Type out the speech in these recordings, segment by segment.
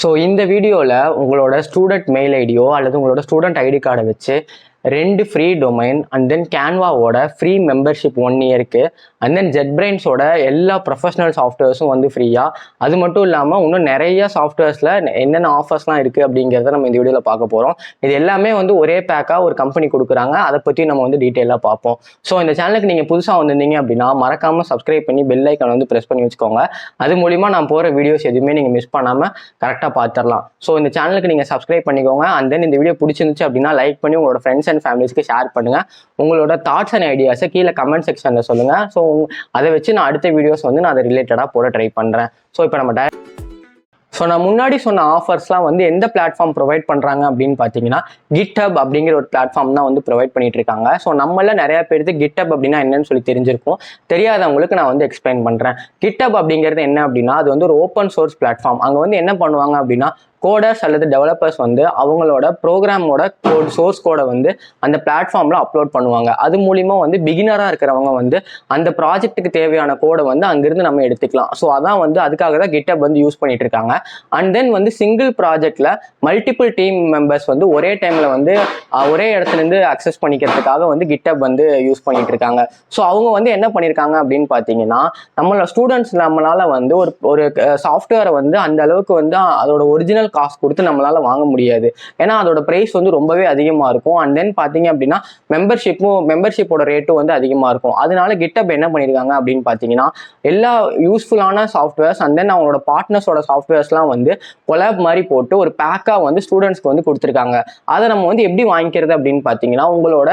So இந்த வீடியோவில் உங்களோட ஸ்டூடெண்ட் மெயில் ஐடியோ அல்லது உங்களோட ஸ்டூடெண்ட் ஐடி கார்டை வச்சு 2 ஃப்ரீ டொமைன் அண்ட் தென் கேன்வாவோட ஃப்ரீ மெம்பர்ஷிப் 1 இயருக்கு அண்ட் தென் ஜெட்பிரைன்ஸோட எல்லா ப்ரொஃபஷனல் சாஃப்ட்வேர்ஸும் வந்து ஃப்ரீயாக, அது மட்டும் இல்லாமல் இன்னும் நிறைய சாஃப்ட்வேர்ஸில் என்னென்ன ஆஃபர்ஸ்லாம் இருக்குது அப்படிங்கிறத நம்ம இந்த வீடியோவில் பார்க்க போகிறோம். இது எல்லாமே வந்து ஒரே பேக்காக ஒரு கம்பெனி கொடுக்குறாங்க. அதை பற்றி நம்ம வந்து டீட்டெயிலாக பார்ப்போம். ஸோ இந்த சேனலுக்கு நீங்கள் புதுசாக வந்திருந்தீங்க அப்படின்னா மறக்காமல் சப்ஸ்கிரைப் பண்ணி பெல் ஐக்கான் வந்து ப்ரெஸ் பண்ணி வச்சுக்கோங்க. அது மூலிமா நான் போகிற வீடியோஸ் எதுவுமே நீங்கள் மிஸ் பண்ணாமல் கரெக்டாக பார்த்துடலாம். ஸோ இந்த சேனலுக்கு நீங்கள் சப்ஸ்கிரைப் பண்ணிக்கோங்க. அண்ட் தென் இந்த வீடியோ பிடிச்சிருந்துச்சு அப்படின்னா லைக் பண்ணி உங்களோட ஃப்ரெண்ட்ஸ் அண்ட் ஃபேமிலிஸ்க்கு ஷேர் பண்ணுங்க. உங்களோட தாட்ஸ் அண்ட் ஐடியாஸை கீழே கமெண்ட் செக்ஷனில் சொல்லுங்க. ஸோ அதை வச்சு நான் அடுத்த வீடியோஸ் வந்து நான் அதை ரிலேட்டடாக போட ட்ரை பண்ணுறேன். ஸோ இப்போ நம்ம நான் முன்னாடி சொன்ன ஆஃபர்ஸ்லாம் வந்து எந்த பிளாட்ஃபார்ம் ப்ரொவைட் பண்ணுறாங்க அப்படின்னு பார்த்தீங்கன்னா GitHub அப்படிங்கிற ஒரு பிளாட்ஃபார்ம் தான் வந்து ப்ரொவைட் பண்ணிட்டு இருக்காங்க. ஸோ நம்மள நிறைய பேருக்கு GitHub அப்படின்னா என்னன்னு சொல்லி தெரிஞ்சிருக்கும். தெரியாதவங்களுக்கு நான் வந்து எக்ஸ்பிளைன் பண்ணுறேன். GitHub அப்படிங்கிறது என்ன அப்படின்னா அது வந்து ஒரு ஓப்பன் சோர்ஸ் பிளாட்ஃபார்ம். அங்கே வந்து என்ன பண்ணுவாங்க அப்படின்னா கோடர்ஸ் அல்லது டெவலப்பர்ஸ் வந்து அவங்களோட ப்ரோக்ராமோட சோர்ஸ் கோடை வந்து அந்த பிளாட்ஃபார்மில் அப்லோட் பண்ணுவாங்க. அது மூலிமா வந்து பிகினராக இருக்கிறவங்க வந்து அந்த ப்ராஜெக்ட்டுக்கு தேவையான கோடை வந்து அங்கிருந்து நம்ம எடுத்துக்கலாம். ஸோ அதான் வந்து அதுக்காக தான் GitHub வந்து யூஸ் பண்ணிட்டு இருக்காங்க. அண்ட் தென் வந்து சிங்கிள் ப்ராஜெக்டில் மல்டிபிள் டீம் மெம்பர்ஸ் வந்து ஒரே டைமில் வந்து ஒரே இடத்துலேருந்து அக்சஸ் பண்ணிக்கிறதுக்காக வந்து GitHub வந்து யூஸ் பண்ணிட்டு இருக்காங்க. ஸோ அவங்க வந்து என்ன பண்ணியிருக்காங்க அப்படின்னு பார்த்தீங்கன்னா நம்மளோட ஸ்டூடெண்ட்ஸ் நம்மளால் வந்து ஒரு சாஃப்ட்வேரை வந்து அந்த அளவுக்கு வந்து அதோட ஒரிஜினல் காசு கொடுத்து நம்மளால வாங்க முடியாது. ஏன்னா அதோட பிரைஸ் வந்து ரொம்பவே அதிகமா இருக்கும். அண்ட் தென் பாத்தீங்க அப்படின்னா மெம்பர்ஷிப்போட ரேட்டும் வந்து அதிகமா இருக்கும். அதனால GitHub என்ன பண்ணிருக்காங்க அப்படின்னு பாத்தீங்கன்னா எல்லா யூஸ்ஃபுல்லான சாஃப்ட்வேர்ஸ் அண்ட் தென் அவங்களோட பார்ட்னர்ஸோட சாஃப்ட்வேர்ஸ்லாம் வந்து கொலாப் மாதிரி போட்டு ஒரு பேக்கா வந்து ஸ்டூடெண்ட்ஸ்க்கு வந்து கொடுத்துருக்காங்க. அதை நம்ம வந்து எப்படி வாங்கிக்கிறது அப்படின்னு பாத்தீங்கன்னா உங்களோட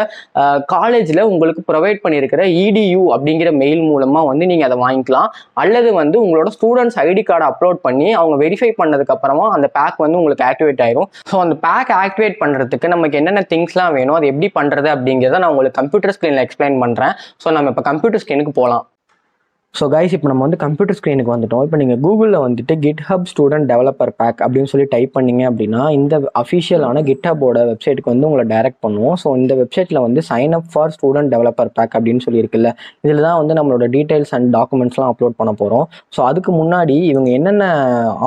காலேஜ்ல உங்களுக்கு ப்ரொவைட் பண்ணியிருக்கிற EDU அப்படிங்கிற மெயில் மூலமா வந்து நீங்க அதை வாங்கிக்கலாம். அல்லது வந்து உங்களோட ஸ்டூடெண்ட்ஸ் ஐடி கார்டை அப்லோட் பண்ணி அவங்க வெரிஃபை பண்ணதுக்கு அப்புறமா அந்த பேக் வந்து உங்களுக்கு ஆக்டிவேட் ஆயிரும். ஸோ அந்த பேக் ஆக்டிவேட் பண்றதுக்கு நமக்கு என்னென்ன திங்ஸ்லாம் வேணும், அது எப்படி பண்றது அப்படிங்கிறத நான் உங்களுக்கு கம்ப்யூட்டர் ஸ்கிரீன்ல எக்ஸ்பிளைன் பண்றேன். ஸோ நம்ம இப்போ கம்ப்யூட்டர் ஸ்கிரீனுக்கு போகலாம். ஸோ கைஸ் இப்போ நம்ம வந்து கம்ப்யூட்டர் ஸ்க்ரீனுக்கு வந்துட்டோம். இப்போ நீங்கள் கூகுளில் வந்துட்டு GitHub ஸ்டூடெண்ட் டெவலப்பர் பேக் அப்படின்னு சொல்லி டைப் பண்ணிங்க அப்படின்னா இந்த அஃபிஷியலான GitHubோட வெப்சைட்டுக்கு வந்து உங்களை டைரக்ட் பண்ணுவோம். ஸோ இந்த வெப்சைட்டில் வந்து sign up for student developer pack அப்படின்னு சொல்லி இருக்குல்ல, இதில் தான் வந்து நம்மளோட டீட்டெயில்ஸ் அண்ட் டாக்குமெண்ட்ஸ்லாம் அப்லோட் பண்ண போகிறோம். ஸோ அதுக்கு முன்னாடி இவங்க என்னென்ன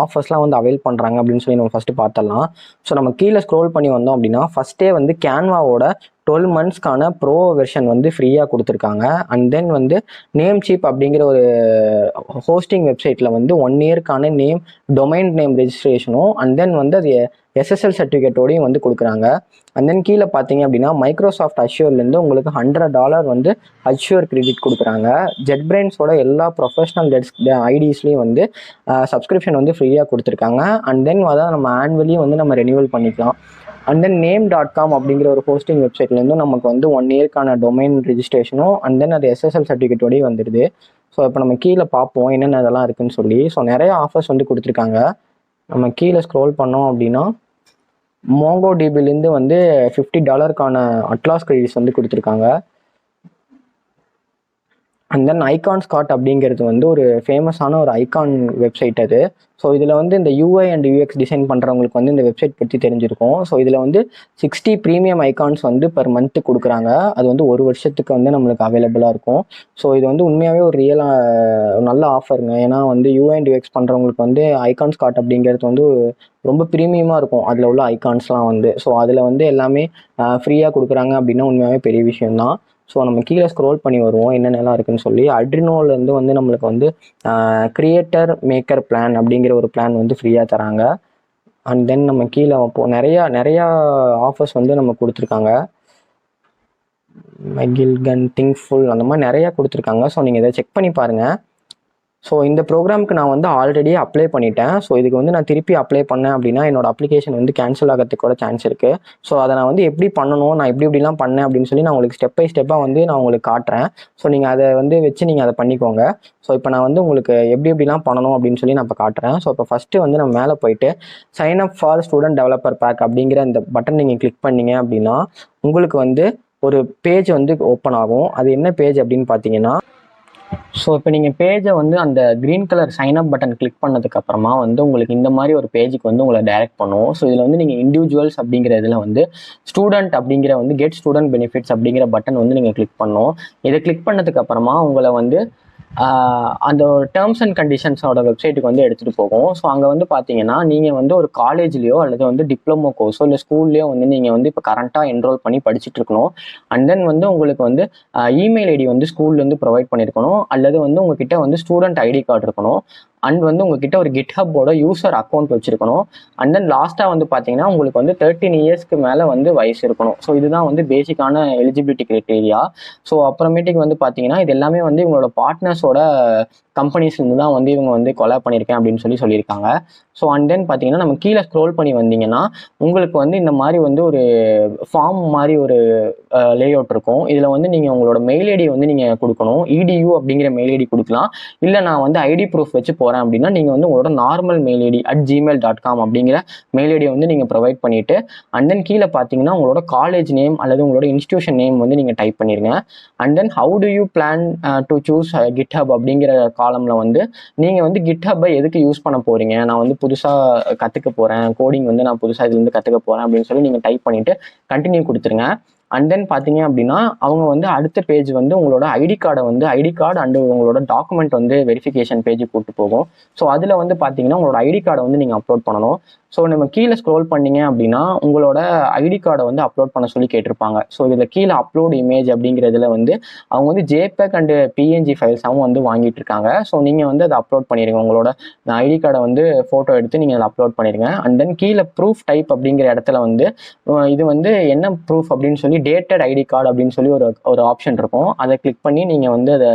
ஆஃபர்ஸ்லாம் வந்து அவைல் பண்ணுறாங்க அப்படின்னு சொல்லி நம்ம ஃபஸ்ட்டு பார்த்தலாம். ஸோ நம்ம கீழே ஸ்க்ரோல் பண்ணி வந்தோம் அப்படின்னா ஃபஸ்ட்டே வந்து கேன்வாவோட 12 monthsக்கான ப்ரோ வெர்ஷன் வந்து ஃப்ரீயாக கொடுத்துருக்காங்க. அண்ட் தென் வந்து நேம் சீப் அப்படிங்கிற ஒரு ஹோஸ்டிங் வெப்சைட்டில் வந்து 1 yearக்கான டொமைன் நேம் ரெஜிஸ்ட்ரேஷனும் அண்ட் தென் வந்து அது SSL சர்டிஃபிகேட்டோடையும் வந்து கொடுக்குறாங்க. அண்ட் தென் கீழே பார்த்தீங்க அப்படின்னா மைக்ரோசாஃப்ட் அஷ்யூர்லேருந்து உங்களுக்கு $100 வந்து அஷ்யூர் கிரெடிட் கொடுக்குறாங்க. ஜெட்பிரைன்ஸோட எல்லா ப்ரொஃபஷனல் ஐடிஸ்லையும் வந்து சப்ஸ்கிரிப்ஷன் வந்து ஃப்ரீயாக கொடுத்துருக்காங்க. அண்ட் தென் அதான் நம்ம ஆனுவலியும் வந்து நம்ம ரெனியூவல் பண்ணிக்கலாம். அண்ட் தென் name.com அப்படிங்கிற ஒரு ஹோஸ்டிங் வெப்சைட்லேருந்தும் நமக்கு வந்து 1 yearக்கான டொமைன் ரெஜிஸ்ட்ரேஷனும் அண்ட் தென் அது SSL சர்டிஃபிகேட்டோடய வந்துடுது. ஸோ இப்போ நம்ம கீழே பார்ப்போம் என்னென்ன இதெல்லாம் இருக்குன்னு சொல்லி. ஸோ நிறைய ஆஃபர்ஸ் வந்து கொடுத்துருக்காங்க. நம்ம கீழே ஸ்க்ரோல் பண்ணோம் அப்படின்னா MongoDBலேருந்து வந்து $50க்கான அட்லாஸ் கிரெடிட்ஸ் வந்து கொடுத்துருக்காங்க. அண்ட் தென் ஐகான் ஸ்காட் அப்படிங்கிறது வந்து ஒரு ஃபேமஸான ஒரு ஐகான் வெப்சைட் அது. ஸோ இதில் வந்து இந்த UI அண்ட் UX டிசைன் பண்ணுறவங்களுக்கு வந்து இந்த வெப்சைட் பற்றி தெரிஞ்சிருக்கும். ஸோ இதில் வந்து 60 ப்ரீமியம் ஐகான்ஸ் வந்து பெர் மந்த் கொடுக்குறாங்க. அது வந்து 1 வருஷத்துக்கு வந்து நம்மளுக்கு அவைலபிளாக இருக்கும். ஸோ இது வந்து உண்மையாகவே ஒரு நல்ல ஆஃபருங்க. ஏன்னா வந்து UI அண்ட் UX பண்ணுறவங்களுக்கு வந்து ஐகான் ஸ்காட் அப்படிங்கிறது வந்து ரொம்ப ப்ரீமியமாக இருக்கும் அதில் உள்ள ஐகான்ஸ்லாம் வந்து. ஸோ அதில் வந்து எல்லாமே ஃப்ரீயாக கொடுக்குறாங்க அப்படின்னா உண்மையாகவே பெரிய விஷயம்தான். ஸோ நம்ம கீழே ஸ்க்ரோல் பண்ணி வருவோம் என்னென்னலாம் இருக்குன்னு சொல்லி. அட்ரினோலேருந்து வந்து நம்மளுக்கு வந்து கிரியேட்டர் மேக்கர் பிளான் அப்படிங்கிற ஒரு பிளான் வந்து ஃப்ரீயாக தராங்க. அண்ட் தென் நம்ம கீழே நிறையா ஆஃபர்ஸ் வந்து நம்ம கொடுத்துருக்காங்க. மெகில்கன் திங்க்ஃபுல் அந்த மாதிரி நிறையா கொடுத்துருக்காங்க. ஸோ நீங்கள் இதை செக் பண்ணி பாருங்கள். ஸோ இந்த ப்ரோக்ராமுக்கு நான் வந்து ஆல்ரெடி அப்ளை பண்ணிட்டேன். ஸோ இதுக்கு வந்து நான் திருப்பி அப்ளை பண்ணேன் அப்படின்னா என்னோட அப்ளிகேஷன் வந்து கேன்சல் ஆகிறதுக்கூட சான்ஸ் இருக்குது. ஸோ அதை நான் வந்து எப்படி பண்ணணும், நான் இப்படிலாம் பண்ணேன் அப்படின்னு சொல்லி நான் உங்களுக்கு ஸ்டெப் பை ஸ்டெப்பாக வந்து நான் உங்களுக்கு காட்டுறேன். ஸோ நீங்கள் அதை வந்து வச்சு நீங்கள் அதை பண்ணிக்கோங்க. ஸோ இப்போ நான் வந்து உங்களுக்கு எப்படிலாம் பண்ணணும் அப்படின்னு சொல்லி நான் இப்போ காட்டுறேன். ஸோ இப்போ ஃபஸ்ட்டு வந்து நம்ம மேலே போயிட்டு sign up for student developer pack அப்படிங்கிற இந்த பட்டன் நீங்கள் கிளிக் பண்ணீங்க அப்படின்னா உங்களுக்கு வந்து ஒரு பேஜ் வந்து ஓப்பன் ஆகும். அது என்ன பேஜ் அப்படின்னு பார்த்தீங்கன்னா ஸோ இப்போ நீங்கள் பேஜை வந்து அந்த green colour sign up button click பண்ணதுக்கப்புறமா வந்து உங்களுக்கு இந்த மாதிரி ஒரு பேஜுக்கு வந்து உங்களை டைரக்ட் பண்ணுவோம். ஸோ இதில் வந்து நீங்கள் இண்டிவிஜுவல்ஸ் அப்படிங்கிற இதில் வந்து ஸ்டூடெண்ட் அப்படிங்கிற வந்து கெட் ஸ்டூடெண்ட் பெனிஃபிட்ஸ் அப்படிங்கிற பட்டன் வந்து நீங்கள் கிளிக் பண்ணணும். இதை கிளிக் பண்ணதுக்கப்புறமா உங்களை வந்து அந்த டேர்ம்ஸ் அண்ட் கண்டிஷன்ஸோட வெப்சைட்டுக்கு வந்து எடுத்துகிட்டு போகும். ஸோ அங்கே வந்து பார்த்தீங்கன்னா நீங்கள் வந்து ஒரு காலேஜ்லேயோ அல்லது வந்து டிப்ளமோ கோர்ஸோ இல்லை ஸ்கூல்லையோ வந்து நீங்கள் வந்து இப்போ கரண்ட்டாக என்ரோல் பண்ணி படிச்சுட்டு இருக்கணும். அண்ட் தென் வந்து உங்களுக்கு வந்து இமெயில் ஐடி வந்து ஸ்கூல்லேருந்து ப்ரொவைட் பண்ணியிருக்கணும், அல்லது வந்து உங்ககிட்ட வந்து ஸ்டூடெண்ட் ஐடி கார்டு இருக்கணும், அண்ட் வந்து உங்ககிட்ட ஒரு கிட்ஹப்போட யூசர் அக்கௌண்ட் வச்சிருக்கணும். அண்ட் தென் லாஸ்ட்டாக வந்து பார்த்தீங்கன்னா உங்களுக்கு வந்து 13 இயர்ஸ்க்கு மேலே வந்து வயசு இருக்கணும். ஸோ இதுதான் வந்து பேசிக்கான எலிஜிபிலிட்டி கிரைட்டீரியா. ஸோ அப்புறமேட்டுக்கு வந்து பார்த்தீங்கன்னா இது எல்லாமே வந்து இவங்களோட பார்ட்னர்ஸோட கம்பெனிஸ்லேருந்து தான் வந்து இவங்க வந்து கொலாப் பண்ணியிருக்கேன் அப்படின்னு சொல்லியிருக்காங்க. ஸோ அண்ட் தென் பார்த்தீங்கன்னா நம்ம கீழே ஸ்க்ரோல் பண்ணி வந்தீங்கன்னா உங்களுக்கு வந்து இந்த மாதிரி வந்து ஒரு ஃபார்ம் மாதிரி ஒரு லே அவுட் இருக்கும். இதில் வந்து நீங்கள் உங்களோட மெயில் ஐடி வந்து நீங்கள் கொடுக்கணும். EDU அப்படிங்கிற மெயில் ஐடி கொடுக்கலாம். இல்லை நான் வந்து ஐடி ப்ரூஃப் வச்சு போகிறேன் அப்படின்னா நீங்கள் வந்து உங்களோட நார்மல் மெயில் ஐடி @gmail.com அப்படிங்கிற மெயில் ஐடியை வந்து நீங்கள் ப்ரொவைட் பண்ணிவிட்டு அண்ட் தென் கீழே பார்த்தீங்கன்னா உங்களோட காலேஜ் நேம் அல்லது உங்களோட இன்ஸ்டியூஷன் நேம் வந்து நீங்கள் டைப் பண்ணிடுங்க. And then how to you plan to choose GitHub அப்படிங்கிற காலமில் வந்து நீங்கள் வந்து GitHub-ஐ எதுக்கு யூஸ் பண்ண போகிறீங்க, நான் வந்து புதுசாக கற்றுக்க போகிறேன், கோடிங் வந்து நான் புதுசாக இதுலேருந்து கற்றுக்க போகிறேன் அப்படின்னு சொல்லி நீங்கள் டைப் பண்ணிவிட்டு கண்டினியூ கொடுத்துருங்க. அண்ட் தென் பார்த்தீங்க அப்படின்னா அவங்க வந்து அடுத்த பேஜ் வந்து உங்களோட ஐடி கார்டு அண்டு உங்களோட டாக்குமெண்ட் வந்து வெரிஃபிகேஷன் பேஜ் கூப்பிட்டு போகும். ஸோ அதில் வந்து பார்த்தீங்கன்னா உங்களோட ஐடி கார்டை வந்து நீங்கள் அப்லோட் பண்ணணும். ஸோ நம்ம கீழே ஸ்க்ரோல் பண்ணீங்க அப்படின்னா உங்களோட ஐடி கார்டை வந்து அப்லோட் பண்ண சொல்லி கேட்டிருப்பாங்க. ஸோ இதில் கீழே அப்லோட் இமேஜ் அப்படிங்கிறதுல வந்து அவங்க வந்து JPEG அண்டு PNG ஃபைல்ஸாகவும் வந்து வாங்கிட்டு இருக்காங்க. ஸோ நீங்கள் வந்து அதை அப்லோட் பண்ணிடுங்க. உங்களோட ஐடி கார்டை வந்து ஃபோட்டோ எடுத்து நீங்கள் அதை அப்லோட் பண்ணிடுங்க. அண்ட் தென் கீழே ப்ரூஃப் டைப் அப்படிங்கிற இடத்துல வந்து இது வந்து என்ன ப்ரூஃப் அப்படின்னு சொல்லி டேட்டட் ஐடி கார்டு அப்படின்னு சொல்லி ஒரு ஆப்ஷன் இருக்கும். அதை கிளிக் பண்ணி நீங்கள் வந்து அதை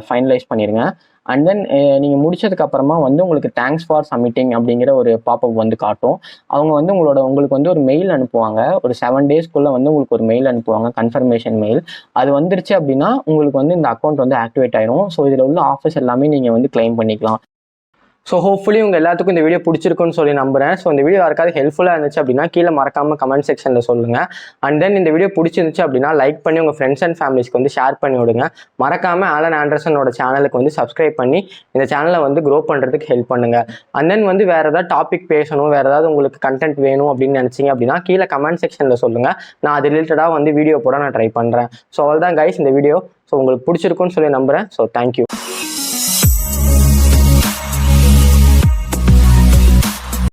ஃபைனலைஸ் பண்ணிடுங்க. அண்ட் தென் நீங்கள் முடிச்சதுக்கு அப்புறமா வந்து உங்களுக்கு தேங்க்ஸ் ஃபார் சப்மிட்டிங் அப்படிங்கிற ஒரு பாப்அப் வந்து காட்டும். அவங்க வந்து உங்களுக்கு வந்து ஒரு மெயில் அனுப்புவாங்க. ஒரு 7 டேஸ்க்குள்ளே வந்து உங்களுக்கு ஒரு மெயில் அனுப்புவாங்க, கன்ஃபர்மேஷன் மெயில். அது வந்துருச்சு அப்படின்னா உங்களுக்கு வந்து இந்த அக்கௌண்ட் வந்து ஆக்டிவேட் ஆயிடும். ஸோ இதில் உள்ள ஆஃபர்ஸ் எல்லாமே நீங்கள் வந்து கிளைம் பண்ணிக்கலாம். ஸோ ஹோப்ஃபுல்லி உங்கள் எல்லாத்துக்கும் இந்த வீடியோ பிடிச்சிருக்குன்னு சொல்லி நம்புறேன். ஸோ இந்த வீடியோ யாருக்காவது ஹெல்ப்ஃபுல்லாக இருந்துச்சு அப்படின்னா கீழே மறக்காமல் கமெண்ட் செக்ஷனில் சொல்லுங்கள். அண்ட் தென் இந்த வீடியோ பிடிச்சிருந்துச்சு அப்படின்னா லைக் பண்ணி உங்கள் ஃப்ரெண்ட்ஸ் அண்ட் ஃபேமிலிஸ்க்கு வந்து ஷேர் பண்ணி விடுங்க. மறக்காமல் ஆலன் ஆண்டர்சனோட சேனலுக்கு வந்து சப்ஸ்கிரைப் பண்ணி இந்த சேனலை வந்து க்ரோ பண்ணுறதுக்கு ஹெல்ப் பண்ணுங்கள். அண்ட் தென் வந்து வேறு ஏதாவது டாபிக் பேசணும், வேறு ஏதாவது உங்களுக்கு கண்டென்ட் வேணும் அப்படின்னு நினச்சிங்க அப்படின்னா கீழே கமெண்ட் செக்ஷனில் சொல்லுங்கள். நான் அது ரிலேட்டடாக வந்து வீடியோ போட நான் ட்ரை பண்ணுறேன். ஸோ அவ்வளோதான் கைஸ் இந்த வீடியோ. ஸோ உங்களுக்கு பிடிச்சிருக்குன்னு சொல்லி நம்புகிறேன். So thank you.